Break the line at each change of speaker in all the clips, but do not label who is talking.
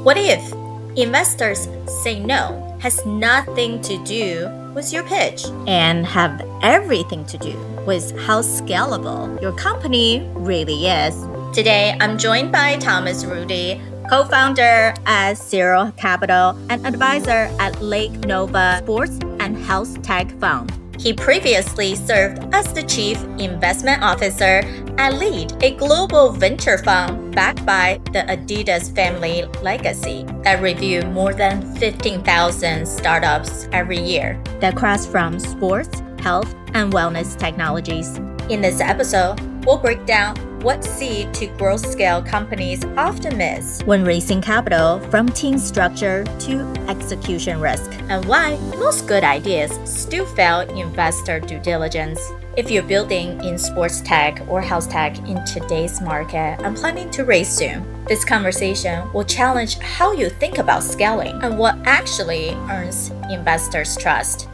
What if investors say no has nothing to do with your pitch and have everything to do with how scalable your company really is? Today, I'm joined by Thomas Rudy, co-founder at Zero Capital and advisor at Lake Nova Sports and Health Tech Fund. He previously served as the chief investment officer at Lead, a global venture fund backed by the Adidas family legacy that review more than 15,000 startups every year that cross from sports, health, and wellness technologies. In this episode, we'll break down what seed to growth scale companies often miss when raising capital, from team structure to execution risk, and why most good ideas still fail investor due diligence. If you're building in sports tech or health tech in today's market and planning to raise soon, this conversation will challenge how you think about scaling and what actually earns investors' trust.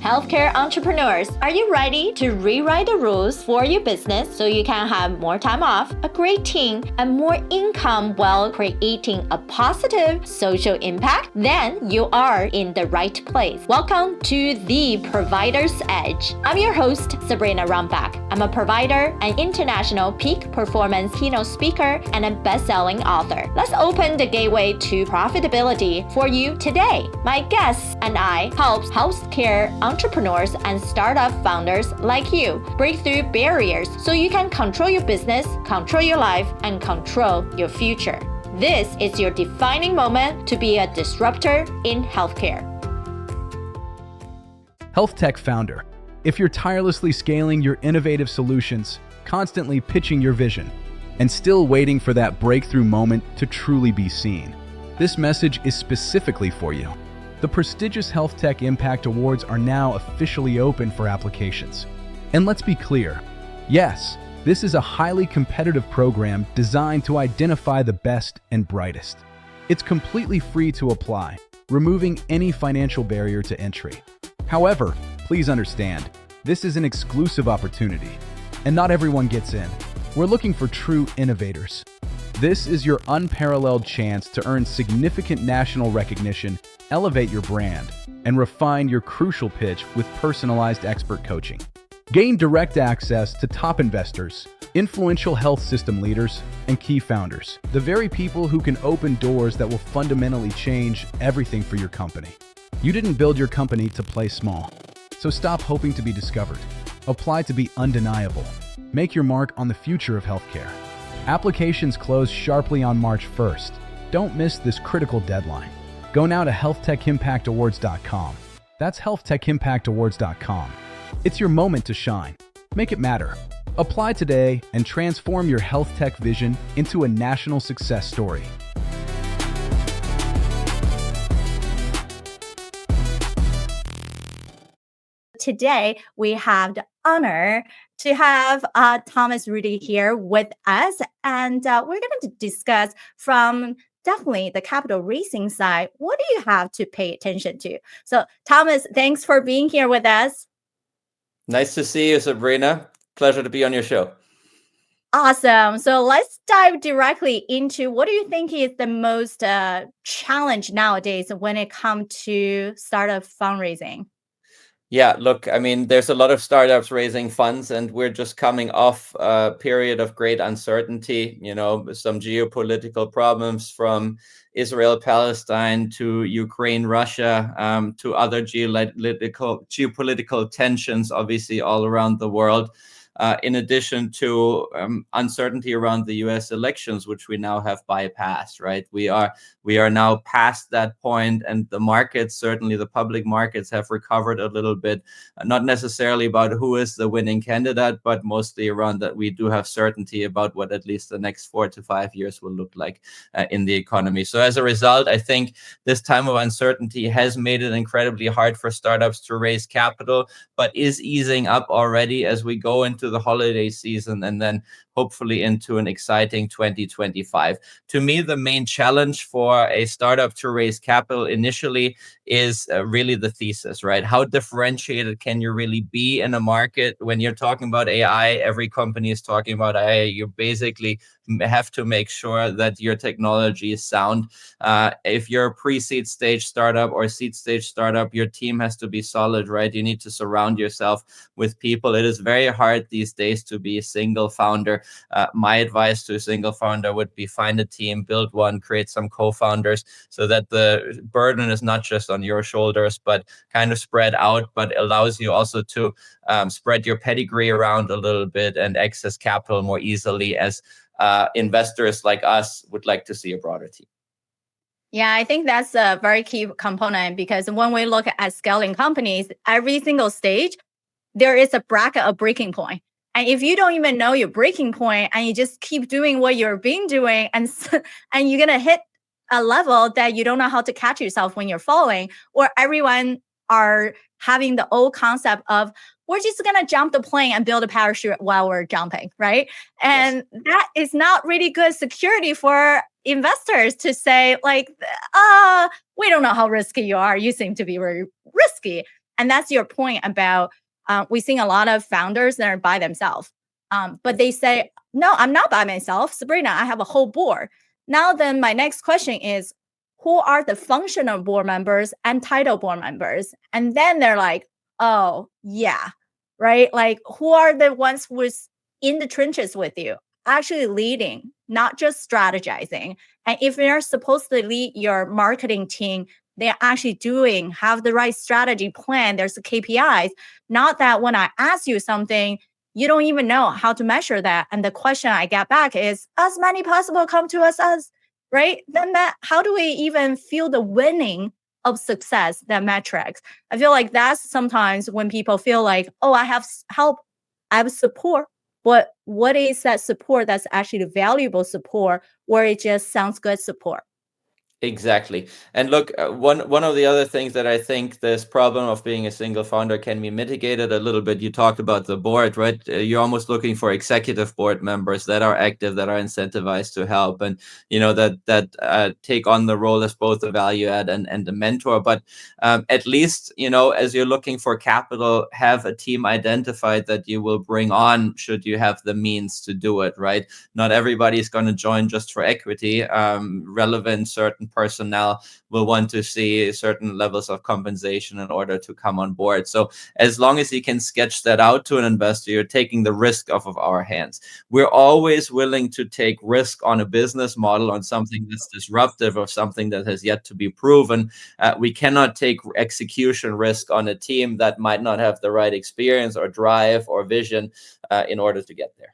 Healthcare entrepreneurs, are you ready to rewrite the rules for your business so you can have more time off, a great team, and more income while creating a positive social impact? Then you are in the right place. Welcome to The Provider's Edge. I'm your host, Sabrina Runbeck. I'm a provider, an international peak performance keynote speaker, and a best-selling author. Let's open the gateway to profitability for you today. My guests and I help healthcare entrepreneurs and startup founders like you break through barriers so you can control your business, control your life, and control your future. This is your defining moment to be a disruptor in healthcare.
Health tech founder, if you're tirelessly scaling your innovative solutions, constantly pitching your vision, and still waiting for that breakthrough moment to truly be seen, this message is specifically for you. The prestigious Health Tech Impact Awards are now officially open for applications. And let's be clear, yes, this is a highly competitive program designed to identify the best and brightest. It's completely free to apply, removing any financial barrier to entry. However, please understand, this is an exclusive opportunity, and not everyone gets in. We're looking for true innovators. This is your unparalleled chance to earn significant national recognition, elevate your brand, and refine your crucial pitch with personalized expert coaching. Gain direct access to top investors, influential health system leaders, and key founders, the very people who can open doors that will fundamentally change everything for your company. You didn't build your company to play small, so stop hoping to be discovered. Apply to be undeniable. Make your mark on the future of healthcare. Applications close sharply on March 1st. Don't miss this critical deadline. Go now to healthtecimpactawards.com. That's healthtecimpactawards.com. It's your moment to shine. Make it matter. Apply today and transform your health tech vision into a national success story.
Today, we have the honor to have Thomas Rudy here with us, and we're going to discuss from definitely the capital raising side. What do you have to pay attention to? So, Thomas, thanks for being here with us.
Nice to see you, Sabrina. Pleasure to be on your show.
Awesome. So let's dive directly into what do you think is the most challenge nowadays when it comes to startup fundraising?
Yeah, look, I mean, there's a lot of startups raising funds, and we're just coming off a period of great uncertainty, some geopolitical problems from Israel, Palestine to Ukraine, Russia, to other geopolitical tensions, obviously, all around the world. In addition to uncertainty around the U.S. elections, which we now have bypassed, right? We are now past that point, and the markets, certainly the public markets, have recovered a little bit. Not necessarily about who is the winning candidate, but mostly around that we do have certainty about what at least the next 4 to 5 years will look like in the economy. So as a result, I think this time of uncertainty has made it incredibly hard for startups to raise capital, but is easing up already as we go into the holiday season and then hopefully into an exciting 2025. To me, the main challenge for a startup to raise capital initially is really the thesis, right? How differentiated can you really be in a market? When you're talking about AI, every company is talking about AI. You're basically have to make sure that your technology is sound. If you're a pre-seed stage startup or seed stage startup, your team has to be solid, right? You need to surround yourself with people. It is very hard these days to be a single founder. My advice to a single founder would be find a team, build one, create some co-founders, so that the burden is not just on your shoulders, but kind of spread out, but allows you also to spread your pedigree around a little bit and access capital more easily, as investors like us would like to see a broader team.
Yeah, I think that's a very key component, because when we look at scaling companies, every single stage, there is a bracket of breaking point. And if you don't even know your breaking point and you just keep doing what you're being doing, and you're going to hit a level that you don't know how to catch yourself when you're falling, or everyone are having the old concept of, we're just going to jump the plane and build a parachute while we're jumping, right? And yes, that is not really good security for investors to say, like, we don't know how risky you are. You seem to be very risky. And that's your point about we've seen a lot of founders that are by themselves. But they say, no, I'm not by myself. Sabrina, I have a whole board. Now, then my next question is, who are the functional board members and title board members? And then they're like, oh, yeah, right? Like, who are the ones who's in the trenches with you, actually leading, not just strategizing? And if you're supposed to lead your marketing team, they're actually have the right strategy plan. There's the KPIs, not that when I ask you something, you don't even know how to measure that. And the question I get back is, as many possible come to us as, right? Then how do we even feel the winning of success, that metrics? I feel like that's sometimes when people feel like, oh, I have help, I have support. But what is that support that's actually valuable support, where it just sounds good support?
Exactly. And look, one of the other things that I think this problem of being a single founder can be mitigated a little bit. You talked about the board, right? You're almost looking for executive board members that are active, that are incentivized to help, and that take on the role as both a value add and a mentor. But at least, as you're looking for capital, have a team identified that you will bring on should you have the means to do it, right? Not everybody is going to join just for equity. Relevant certain personnel will want to see certain levels of compensation in order to come on board. So as long as you can sketch that out to an investor, you're taking the risk off of our hands. We're always willing to take risk on a business model, on something that's disruptive or something that has yet to be proven. We cannot take execution risk on a team that might not have the right experience or drive or vision in order to get there.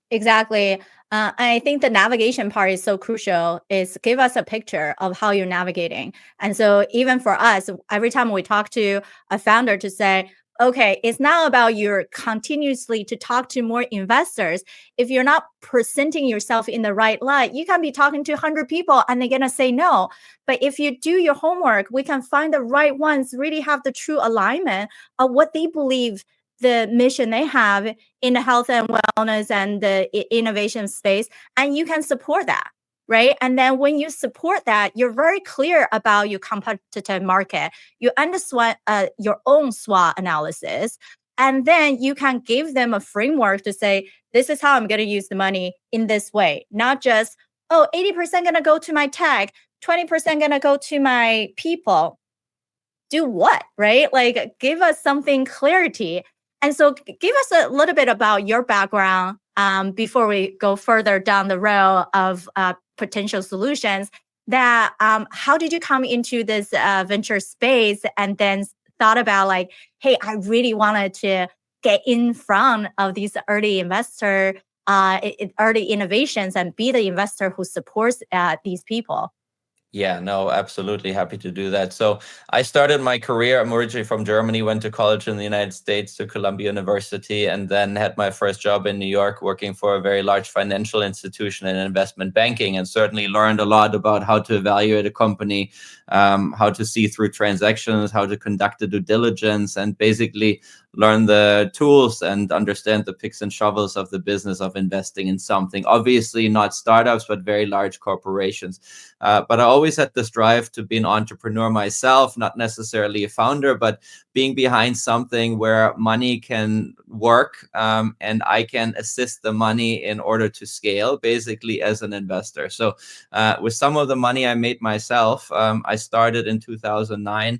Exactly. I think the navigation part is so crucial, is give us a picture of how you're navigating. And so even for us, every time we talk to a founder to say, okay, it's not about you're continuously to talk to more investors. If you're not presenting yourself in the right light, you can be talking to 100 people and they're going to say no. But if you do your homework, we can find the right ones, really have the true alignment of what they believe the mission they have in the health and wellness and the innovation space, and you can support that, right? And then when you support that, you're very clear about your competitive market. You understand your own SWOT analysis, and then you can give them a framework to say, this is how I'm going to use the money in this way, not just, 80% going to go to my tech, 20% going to go to my people. Do what, right? Like, give us something clarity. And so give us a little bit about your background before we go further down the road of potential solutions. That how did you come into this venture space, and then thought about like, hey, I really wanted to get in front of these early investor, early innovations, and be the investor who supports these people?
Yeah, no, absolutely happy to do that. So I started my career, I'm originally from Germany, went to college in the United States to Columbia University, and then had my first job in New York working for a very large financial institution in investment banking, and certainly learned a lot about how to evaluate a company, how to see through transactions, how to conduct a due diligence, and basically learn the tools and understand the picks and shovels of the business of investing in something. Obviously not startups, but very large corporations. But I always had this drive to be an entrepreneur myself, not necessarily a founder, but being behind something where money can work, and I can assist the money in order to scale, basically as an investor. So with some of the money I made myself, I started in 2009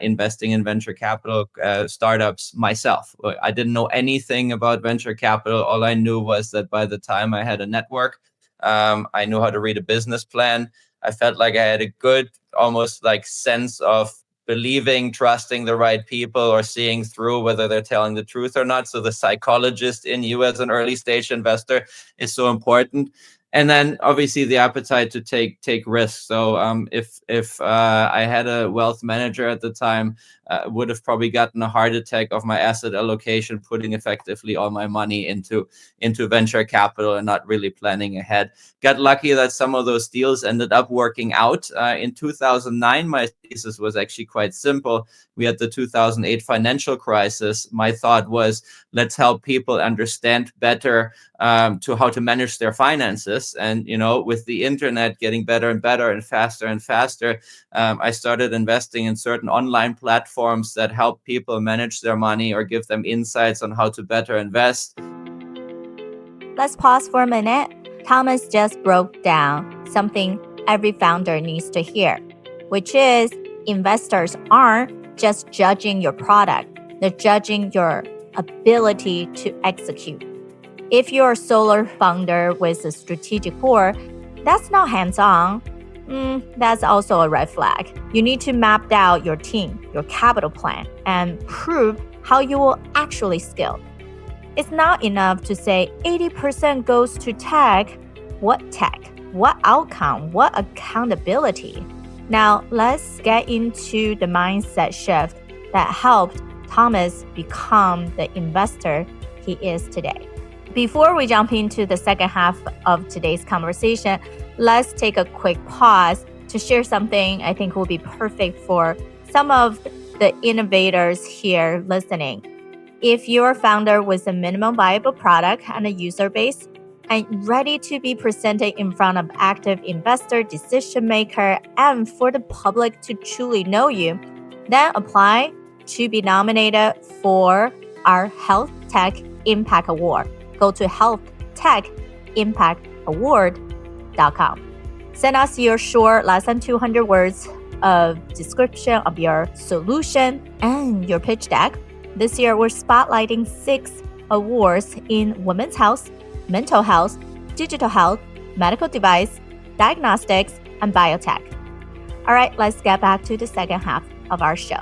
investing in venture capital startups myself. I didn't know anything about venture capital. All I knew was that by the time I had a network, I knew how to read a business plan. I felt like I had a good, almost like sense of believing, trusting the right people, or seeing through whether they're telling the truth or not. So the psychologist in you as an early stage investor is so important. And then obviously the appetite to take risks. So if I had a wealth manager at the time, would have probably gotten a heart attack of my asset allocation, putting effectively all my money into venture capital and not really planning ahead. Got lucky that some of those deals ended up working out. In 2009, my thesis was actually quite simple. We had the 2008 financial crisis. My thought was, let's help people understand better to how to manage their finances. And, with the internet getting better and better and faster, I started investing in certain online platforms that help people manage their money or give them insights on how to better invest.
Let's pause for a minute. Thomas just broke down something every founder needs to hear, which is investors aren't just judging your product, they're judging your ability to execute. If you're a solo founder with a strategic board, that's not hands-on. That's also a red flag. You need to map out your team, your capital plan, and prove how you will actually scale. It's not enough to say 80% goes to tech. What tech? What outcome? What accountability? Now, let's get into the mindset shift that helped Thomas become the investor he is today. Before we jump into the second half of today's conversation, let's take a quick pause to share something I think will be perfect for some of the innovators here listening. If you're a founder with a minimum viable product and a user base and ready to be presented in front of active investor, decision maker, and for the public to truly know you, then apply to be nominated for our Health Tech Impact Award. Go to healthtechimpactaward.com. Send us your short, less than 200 words of description of your solution and your pitch deck. This year, we're spotlighting 6 awards in women's health, mental health, digital health, medical device, diagnostics, and biotech. All right, let's get back to the second half of our show.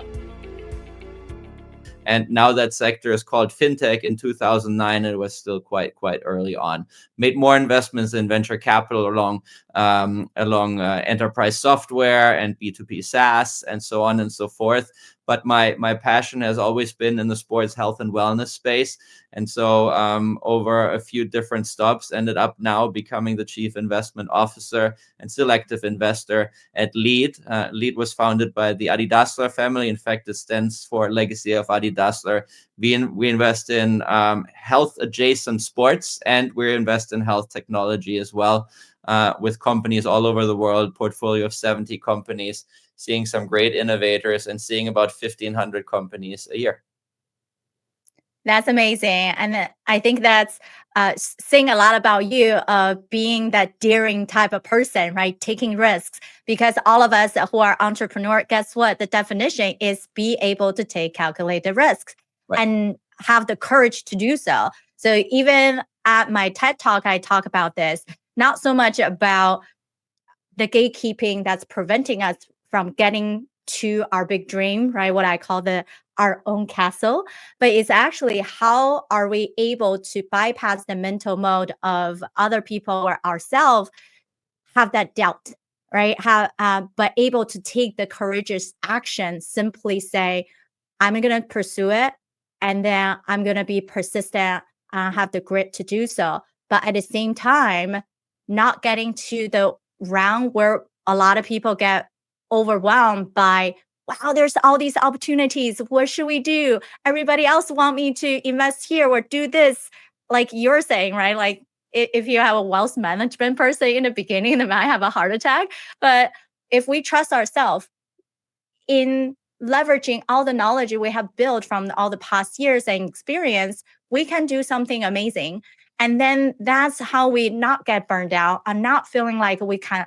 And now that sector is called fintech. In 2009, it was still quite early on. Made more investments in venture capital along enterprise software and B2B SaaS and so on and so forth. But my passion has always been in the sports health and wellness space. And so over a few different stops, ended up now becoming the chief investment officer and selective investor at Lead. Lead was founded by the Adi Dassler family. In fact, it stands for Legacy of Adi Dassler. We invest in health adjacent sports, and we invest in health technology as well, with companies all over the world, portfolio of 70 companies, seeing some great innovators and seeing about 1,500 companies a year.
That's amazing. And I think that's saying a lot about you, being that daring type of person, right? Taking risks. Because all of us who are entrepreneurs, guess what? The definition is be able to take calculated risks, right, and have the courage to do so. So even at my TED Talk, I talk about this, not so much about the gatekeeping that's preventing us from getting to our big dream, right? What I call our own castle, but it's actually how are we able to bypass the mental mode of other people or ourselves, have that doubt, right? But able to take the courageous action, simply say, I'm going to pursue it, and then I'm going to be persistent, have the grit to do so. But at the same time, not getting to the round where a lot of people get overwhelmed by wow, there's all these opportunities. What should we do? Everybody else want me to invest here or do this. Like you're saying, right? Like if you have a wealth management person in the beginning, they might have a heart attack. But if we trust ourselves in leveraging all the knowledge we have built from all the past years and experience, we can do something amazing. And then that's how we not get burned out and not feeling like we can,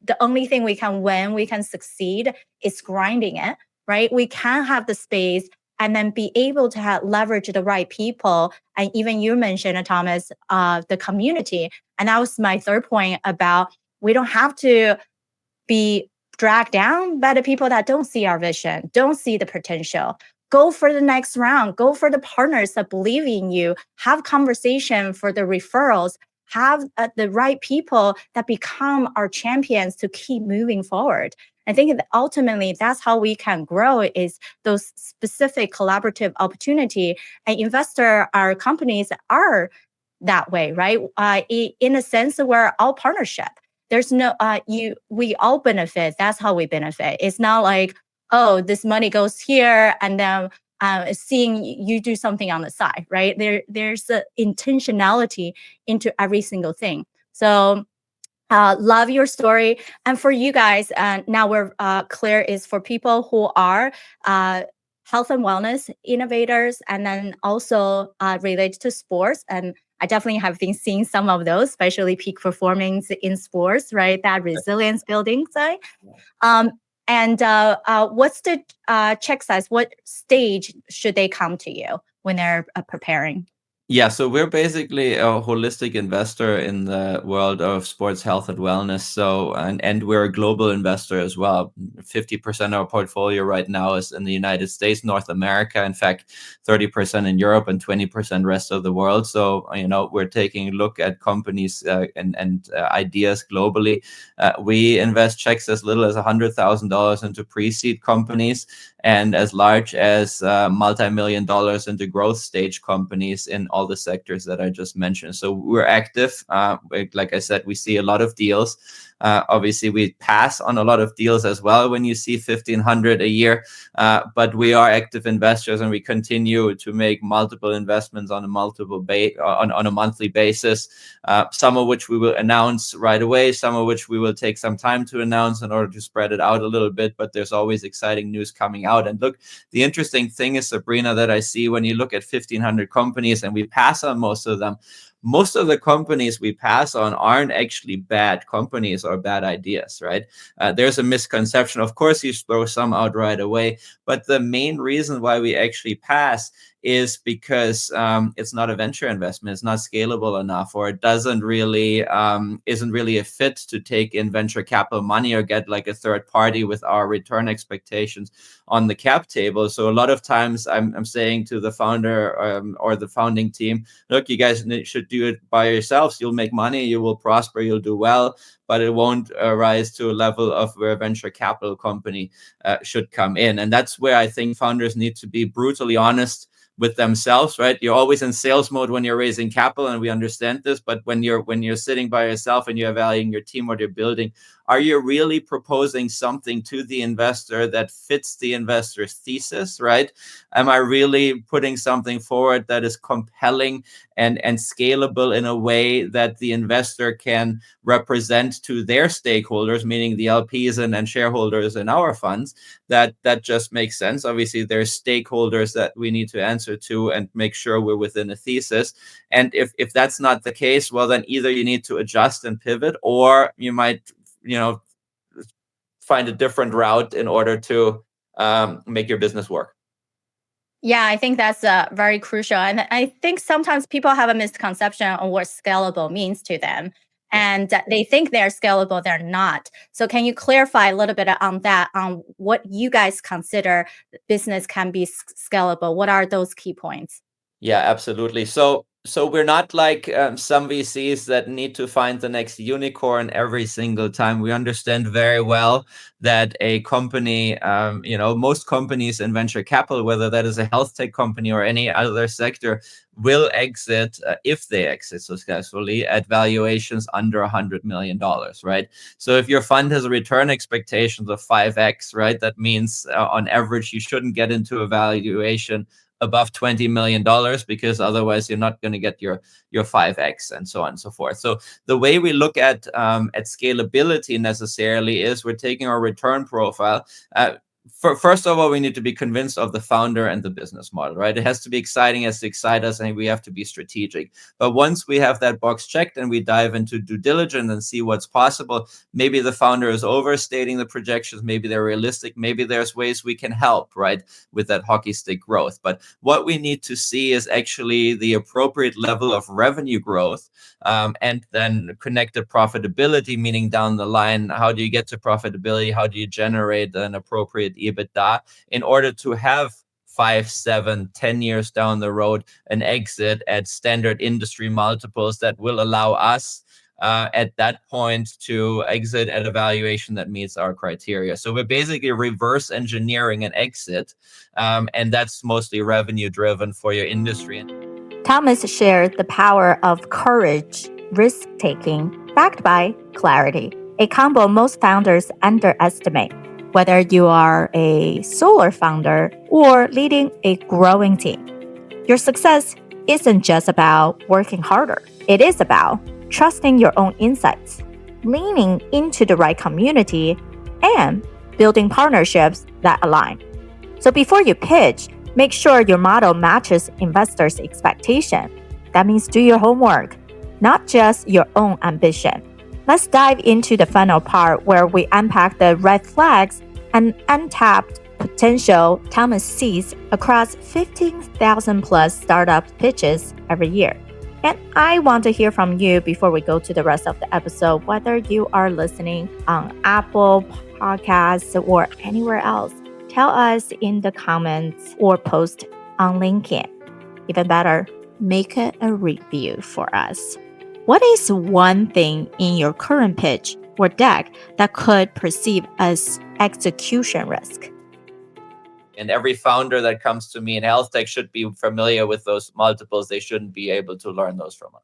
the only thing we can win, we can succeed is grinding it, right? We can have the space and then be able to have leverage the right people. And even you mentioned, Thomas, the community. And that was my third point about we don't have to be dragged down by the people that don't see our vision, don't see the potential. Go for the next round, go for the partners that believe in you, have conversation for the referrals, have the right people that become our champions to keep moving forward. I think that ultimately that's how we can grow is those specific collaborative opportunity and investor our companies are that way, right? In a sense, we're all partnership. There's no we all benefit. That's how we benefit. It's not like, oh, this money goes here and then seeing you do something on the side, right? There's a intentionality into every single thing. So love your story. And for you guys, now we're clear is for people who are health and wellness innovators and then also related to sports. And I definitely have been seeing some of those, especially peak performance in sports, right? That resilience building side. Um, and what's the check size? What stage should they come to you when they're preparing?
Yeah, so we're basically a holistic investor in the world of sports health and wellness. So, and we're a global investor as well. 50% of our portfolio right now is in the United States, North America. In fact, 30% in Europe and 20% rest of the world. So, we're taking a look at companies and ideas globally. We invest checks as little as $100,000 into pre-seed companies and as large as multi-million dollars into growth stage companies in all the sectors that I just mentioned. So we're active. Like I said, we see a lot of deals. Obviously, we pass on a lot of deals as well when you see 1,500 a year. But we are active investors, and we continue to make multiple investments on a on a monthly basis. Some of which we will announce right away, some of which we will take some time to announce in order to spread it out a little bit. But there's always exciting news coming out. And look, the interesting thing is, Sabrina, that I see when you look at 1,500 companies and we pass on most of them, most of the companies we pass on aren't actually bad companies or bad ideas, right? There's a misconception. Of course, you throw some out right away, but the main reason why we actually pass is because it's not a venture investment, it's not scalable enough, or it doesn't really isn't really a fit to take in venture capital money or get like a third party with our return expectations on the cap table. So a lot of times I'm saying to the founder or the founding team, look, you guys should do it by yourselves. You'll make money, you will prosper, you'll do well, but it won't rise to a level of where a venture capital company should come in. And that's where I think founders need to be brutally honest with themselves, right? You're always in sales mode when you're raising capital, and we understand this. But when you're sitting by yourself and you're evaluating your team, what you're building, are you really proposing something to the investor that fits the investor's thesis, right? Am I really putting something forward that is compelling and scalable in a way that the investor can represent to their stakeholders, meaning the LPs and shareholders in our funds? That just makes sense. Obviously, there's stakeholders that we need to answer to and make sure we're within a thesis. And if that's not the case, well, then either you need to adjust and pivot, or you might find a different route in order to make your business work.
Yeah, I think that's very crucial. And I think sometimes people have a misconception on what scalable means to them. And they think they're scalable, they're not. So can you clarify a little bit on that, on what you guys consider business can be scalable? What are those key points?
Yeah, absolutely. So So we're not like some VCs that need to find the next unicorn every single time. We understand very well that a company, most companies in venture capital, whether that is a health tech company or any other sector, will exit if they exit successfully at valuations under $100 million, right? So if your fund has a return expectations of 5x, right, that means on average you shouldn't get into a valuation above $20 million, because otherwise you're not going to get your 5x and so on and so forth. So the way we look at scalability necessarily is we're taking our return profile. First of all, we need to be convinced of the founder and the business model, right? It has to be exciting, it has to excite us, and we have to be strategic. But once we have that box checked and we dive into due diligence and see what's possible, maybe the founder is overstating the projections, maybe they're realistic, maybe there's ways we can help, right, with that hockey stick growth. But what we need to see is actually the appropriate level of revenue growth, and then connected profitability, meaning down the line, how do you get to profitability? How do you generate an appropriate EBITDA in order to have 5, 7, 10 years down the road an exit at standard industry multiples that will allow us at that point to exit at a valuation that meets our criteria. So we're basically reverse engineering an exit, and that's mostly revenue driven for your industry.
Thomas shared the power of courage, risk taking, backed by clarity, a combo most founders underestimate. Whether you are a solo founder or leading a growing team, your success isn't just about working harder. It is about trusting your own insights, leaning into the right community, and building partnerships that align. So before you pitch, make sure your model matches investors' expectation. That means do your homework, not just your own ambition. Let's dive into the funnel part where we unpack the red flags and untapped potential Thomas sees across 15,000 plus startup pitches every year. And I want to hear from you before we go to the rest of the episode, whether you are listening on Apple Podcasts or anywhere else. Tell us in the comments or post on LinkedIn. Even better, make a review for us. What is one thing in your current pitch or deck that could perceive as execution risk?
And every founder that comes to me in health tech should be familiar with those multiples. They shouldn't be able to learn those from us.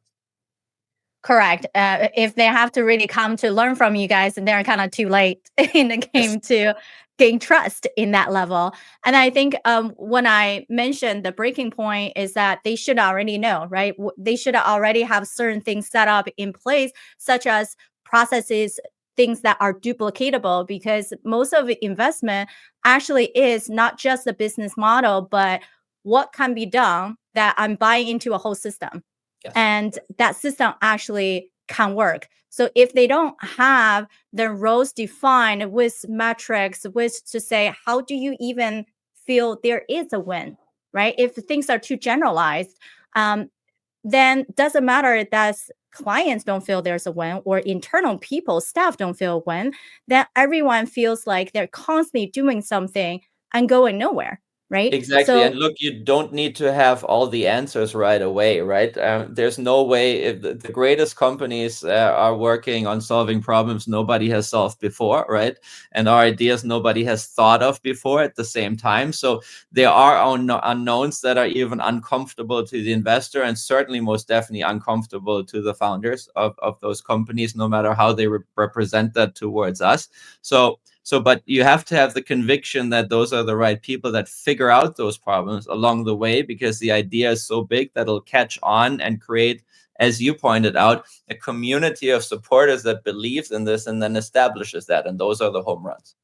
Correct. If they have to really come to learn from you guys, and they're kind of too late in the game to gain trust in that level. And I think when I mentioned the breaking point is that they should already know, right? They should already have certain things set up in place, such as processes, things that are duplicatable, because most of the investment actually is not just the business model, but what can be done that I'm buying into a whole system.
Yes.
And that system actually can work. So if they don't have their roles defined with metrics, with to say, how do you even feel there is a win, right? If things are too generalized, then doesn't matter that clients don't feel there's a win or internal people, staff don't feel a win, then everyone feels like they're constantly doing something and going nowhere. Right.
Exactly.
So
And look, you don't need to have all the answers right away, right? There's no way, if the greatest companies are working on solving problems nobody has solved before, right? And our ideas nobody has thought of before at the same time. So there are unknowns that are even uncomfortable to the investor, and certainly most definitely uncomfortable to the founders of those companies, no matter how they represent that towards us. But you have to have the conviction that those are the right people that figure out those problems along the way, because the idea is so big that it'll catch on and create, as you pointed out, a community of supporters that believes in this and then establishes that. And those are the home runs.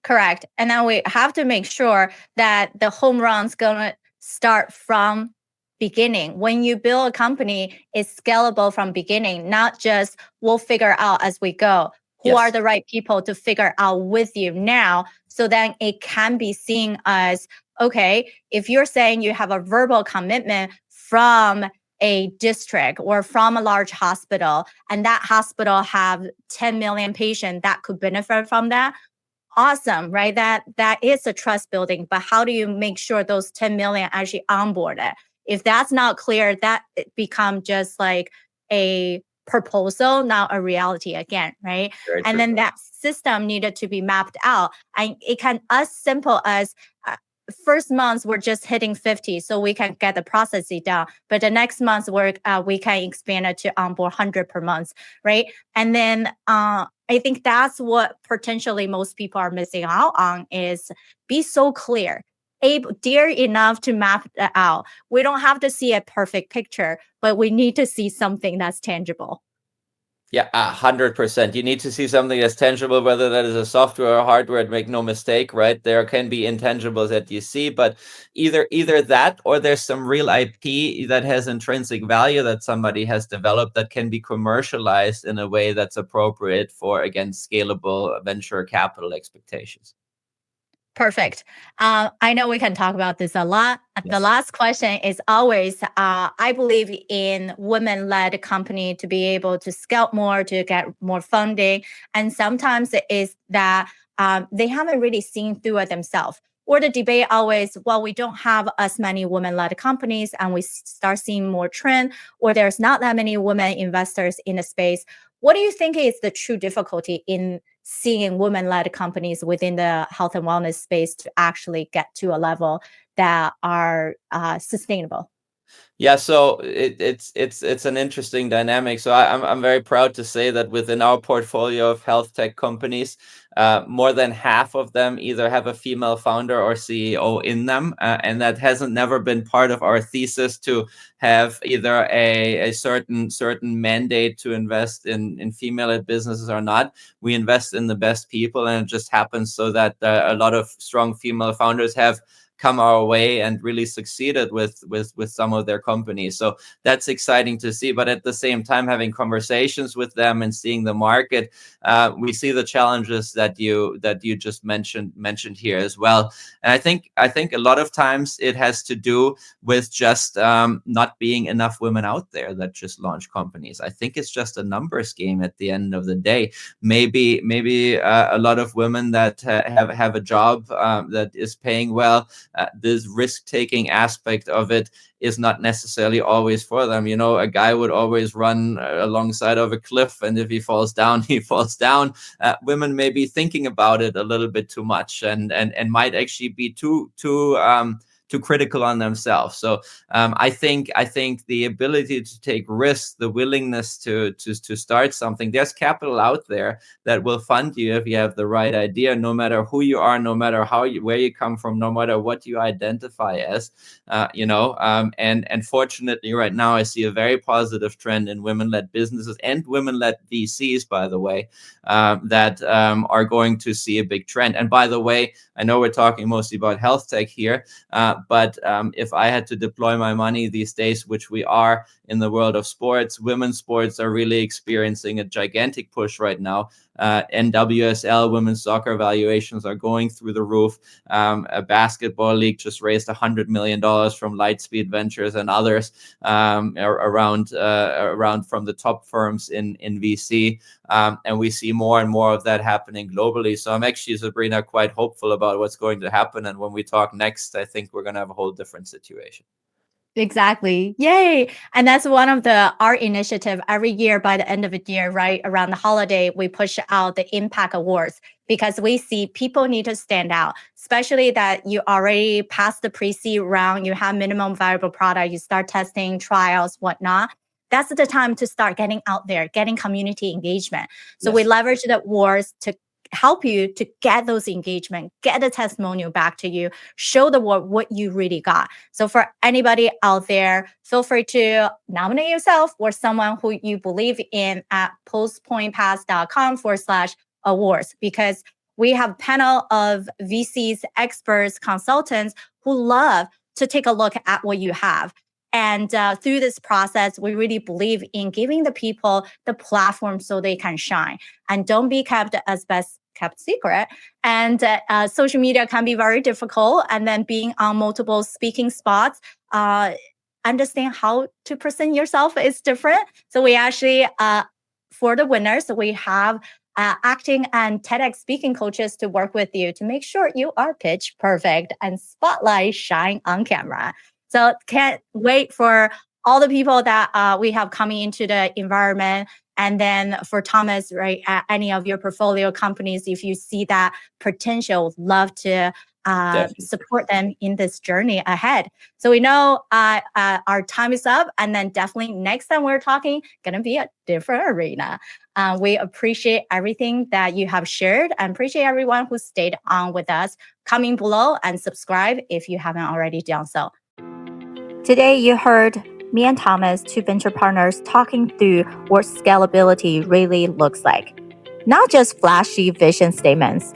correct. And now we have to make sure that the home run's gonna start from beginning. When you build a company, it's scalable from beginning, not just we'll figure out as we go. Who
Yes.
are the right people to figure out with you now? So then it can be seen as, okay, if you're saying you have a verbal commitment from a district or from a large hospital, and that hospital have 10 million patients that could benefit from that, awesome, right? That is a trust building. But how do you make sure those 10 million actually onboard it? If that's not clear, that become just like a proposal, not a reality again, right?
Very
And
true.
then that system needed to be mapped out. And it can as simple as first month we're just hitting 50 so we can get the processing done, but the next month we can expand it to onboard 100 per month, right? And then I think that's what potentially most people are missing out on is be so clear, dare enough to map that out. We don't have to see a perfect picture, but we need to see something that's tangible.
Yeah, 100%. You need to see something that's tangible, whether that is a software or hardware. And make no mistake, right? There can be intangibles that you see, but either that or there's some real IP that has intrinsic value that somebody has developed that can be commercialized in a way that's appropriate for, again, scalable venture capital expectations.
Perfect. I know we can talk about this a lot. The
Yes.
last question is always I believe in women led company to be able to scale more, to get more funding. And sometimes it is that they haven't really seen through it themselves. Or the debate always, well, we don't have as many women led companies and we start seeing more trend, or there's not that many women investors in the space. What do you think is the true difficulty in seeing women-led companies within the health and wellness space to actually get to a level that are sustainable?
Yeah, so it's an interesting dynamic. So I'm very proud to say that within our portfolio of health tech companies, more than half of them either have a female founder or CEO in them, and that hasn't never been part of our thesis to have either a certain mandate to invest in female-led businesses or not. We invest in the best people, and it just happens so that a lot of strong female founders have come our way and really succeeded with some of their companies. So that's exciting to see. But at the same time, having conversations with them and seeing the market, we see the challenges that you just mentioned here as well. And I think a lot of times it has to do with just not being enough women out there that just launch companies. I think it's just a numbers game at the end of the day. Maybe a lot of women that have a job that is paying well. This risk-taking aspect of it is not necessarily always for them. You know, a guy would always run alongside of a cliff, and if he falls down, he falls down. Women may be thinking about it a little bit too much, and might actually be too critical on themselves. So I think the ability to take risks, the willingness to start something. There's capital out there that will fund you if you have the right idea, no matter who you are, no matter where you come from, no matter what you identify as. And fortunately, right now I see a very positive trend in women-led businesses and women-led VCs, by the way, that are going to see a big trend. And by the way, I know we're talking mostly about health tech here, but if I had to deploy my money these days, which we are in the world of sports, women's sports are really experiencing a gigantic push right now. NWSL women's soccer valuations are going through the roof. A basketball league just raised $100 million from Lightspeed Ventures and others around from the top firms in VC. And we see more and more of that happening globally. So I'm actually, Sabrina, quite hopeful about what's going to happen. And when we talk next, I think we're going to have a whole different situation.
Exactly. Yay. And that's one of our initiative every year by the end of the year, right? Around the holiday, we push out the impact awards because we see people need to stand out, especially that you already passed the pre-seed round, you have minimum viable product, you start testing trials, whatnot. That's the time to start getting out there, getting community engagement. So we leverage the awards to help you to get those engagement, get the testimonial back to you, show the world what you really got. So for anybody out there, feel free to nominate yourself or someone who you believe in at postpointpass.com/awards, because we have a panel of VCs, experts, consultants who love to take a look at what you have. And through this process, we really believe in giving the people the platform so they can shine and don't be kept as best kept secret. And social media can be very difficult. And then being on multiple speaking spots, understand how to present yourself is different. So we actually, for the winners, we have acting and TEDx speaking coaches to work with you to make sure you are pitch perfect and spotlight shine on camera. So can't wait for all the people that we have coming into the environment. And then for Thomas, right, at any of your portfolio companies, if you see that potential, would love to
Definitely.
support them in this journey ahead. So we know our time is up, and then definitely next time we're talking, gonna be a different arena. We appreciate everything that you have shared, and appreciate everyone who stayed on with us. Comment below and subscribe if you haven't already done so. Today, you heard me and Thomas, two venture partners, talking through what scalability really looks like. Not just flashy vision statements,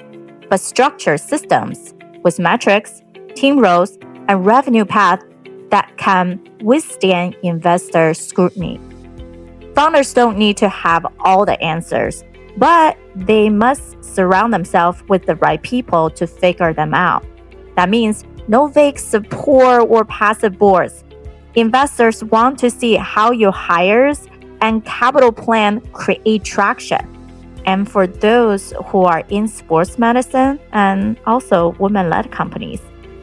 but structured systems with metrics, team roles, and revenue paths that can withstand investor scrutiny. Founders don't need to have all the answers, but they must surround themselves with the right people to figure them out. That means no vague support or passive boards. Investors want to see how your hires and capital plan create traction. And for those who are in sports medicine and also women-led companies,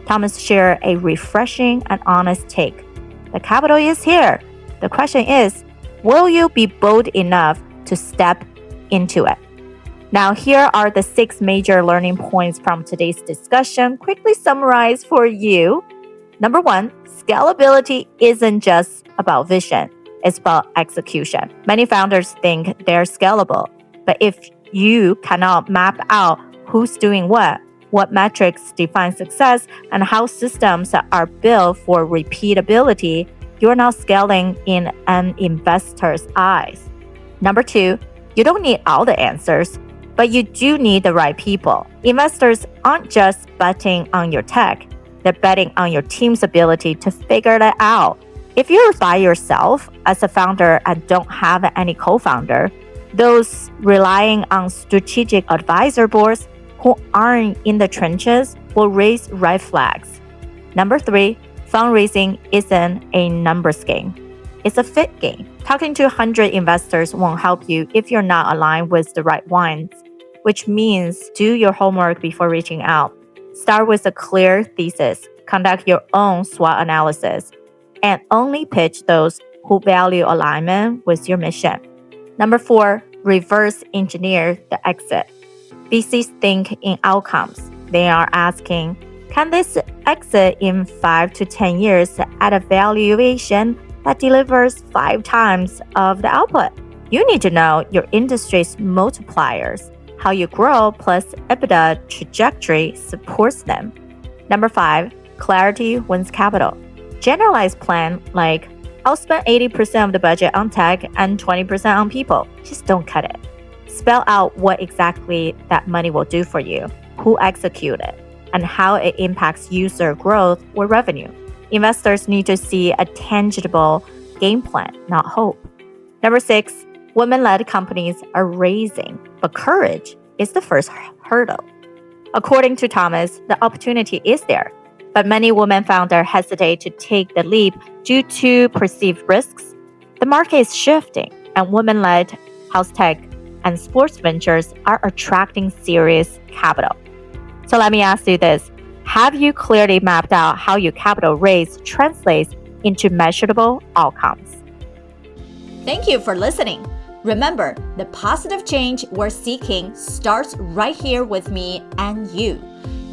Thomas shared a refreshing and honest take. The capital is here. The question is, will you be bold enough to step into it? Now, here are the 6 major learning points from today's discussion, quickly summarized for you. Number 1, scalability isn't just about vision, it's about execution. Many founders think they're scalable, but if you cannot map out who's doing what metrics define success, and how systems are built for repeatability, you're not scaling in an investor's eyes. Number 2, you don't need all the answers, but you do need the right people. Investors aren't just betting on your tech, they're betting on your team's ability to figure that out. If you're by yourself as a founder and don't have any co-founder, those relying on strategic advisor boards who aren't in the trenches will raise red flags. Number 3, fundraising isn't a numbers game. It's a fit game. Talking to 100 investors won't help you if you're not aligned with the right ones, which means do your homework before reaching out. Start with a clear thesis, conduct your own SWOT analysis, and only pitch those who value alignment with your mission. Number 4, reverse engineer the exit. VCs think in outcomes. They are asking, can this exit in 5 to 10 years at a valuation that delivers 5 times of the output? You need to know your industry's multipliers, how you grow plus EBITDA trajectory supports them. Number 5, clarity wins capital. Generalized plan like, I'll spend 80% of the budget on tech and 20% on people. Just don't cut it. Spell out what exactly that money will do for you, who executed, and how it impacts user growth or revenue. Investors need to see a tangible game plan, not hope. Number 6, women-led companies are raising, but courage is the first hurdle. According to Thomas, the opportunity is there, but many women founders hesitate to take the leap due to perceived risks. The market is shifting, and women-led health tech and sports ventures are attracting serious capital. So let me ask you this. Have you clearly mapped out how your capital raise translates into measurable outcomes? Thank you for listening. Remember, the positive change we're seeking starts right here with me and you.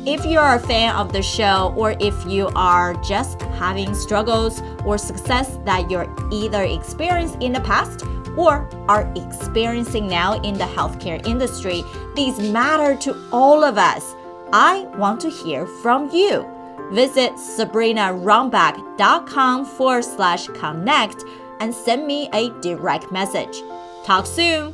If you're a fan of the show, or if you are just having struggles or success that you're either experienced in the past or are experiencing now in the healthcare industry, these matter to all of us. I want to hear from you. Visit sabrinarunbeck.com/connect and send me a direct message. Talk soon.